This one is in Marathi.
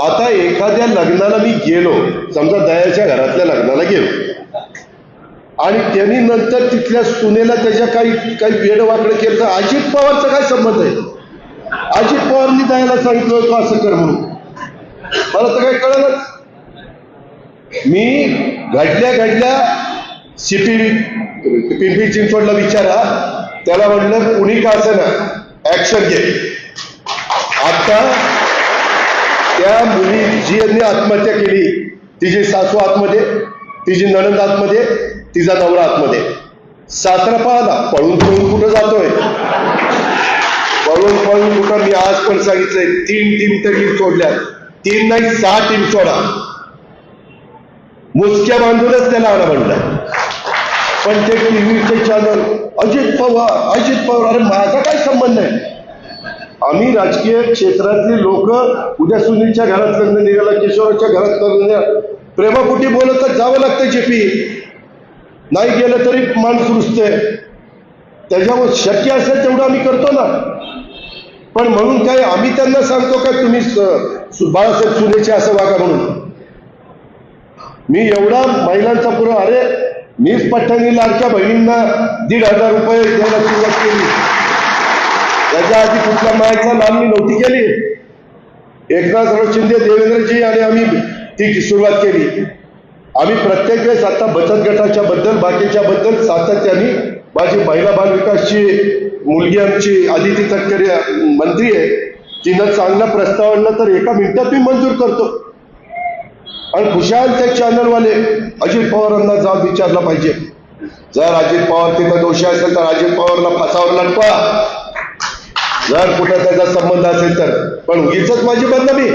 आता एखाद्या लग्नाला मी गेलो, समजा दयाच्या घरातल्या लग्नाला गेलो आणि त्यांनी नंतर तिथल्या सुनेला त्याच्या काही वेडवाकडे केलं, तर अजित पवारचा काय संबंध आहे? अजित पवारनी दयाला सांगितलं होतं असं कर म्हणून, मला तर काही कळलंच. मी घडल्या पिंपरी चिंचवडला विचारा, त्याला म्हटलं कुणी का असं ना ऍक्शन घे. आता त्या मुली जी यांनी आत्महत्या केली, तिची सासू आतमध्ये, तिची नणंद आतमध्ये, तिचा नवरा आतमध्ये. सासरा पाहला पळून कुठं जातोय, पळून कुठं. मी आज पण सांगितलंय 3 टीम तरी सोडल्या, 3 नाही 6 टीम सोडा, मुसक्या बांधूनच त्याला आणा म्हणलं. पण ते टीव्हीचे चॅनल अजित पवार, अरे माझा काय संबंध आहे? आम्ही राजकीय क्षेत्रातली लोक, उद्या सुनीलच्या घरात लग्न निघाला, किशोराच्या घरात लग्न, प्रेमापोटी बोलतच जावं लागतं. जेपी नाही गेलं तरी माणूस रुसते, त्याच्यावर शक्य असेल तेवढं आम्ही करतो ना. पण म्हणून काय आम्ही त्यांना सांगतो का तुम्ही बाळासाहेब सुनेचे असं वागा म्हणून? मी एवढा महिलांचा पुरं, अरे मीच पठ्ठाणी लाडक्या बहिणींना 1,500 रुपये द्यायला सुरुवात केली. त्याच्या आधी कुठल्या मायचा लाल मी नव्हती केली. एकनाथराव शिंदे, देवेंद्रजी आणि आम्ही ती सुरुवात केली. आम्ही प्रत्येक वेळेस आता बचत गटाच्या बद्दल, बाकीच्या बद्दल सातत्याने, माझी महिला बाल विकासची मुलगी आमची आदिती तटकरे मंत्री आहे, तिनं चांगला प्रस्ताव आणला तर एका मिनिटात मी मंजूर करतो. आणि खुशाल ते चॅनलवाले अजित पवारांना जाब विचारला पाहिजे. जर अजित पवार तिथं दोषी असेल तर अजित पवारला फासावर लटकवा, जर कुठं त्याचा संबंध असेल तर. पण उगीच माझी बदनामी.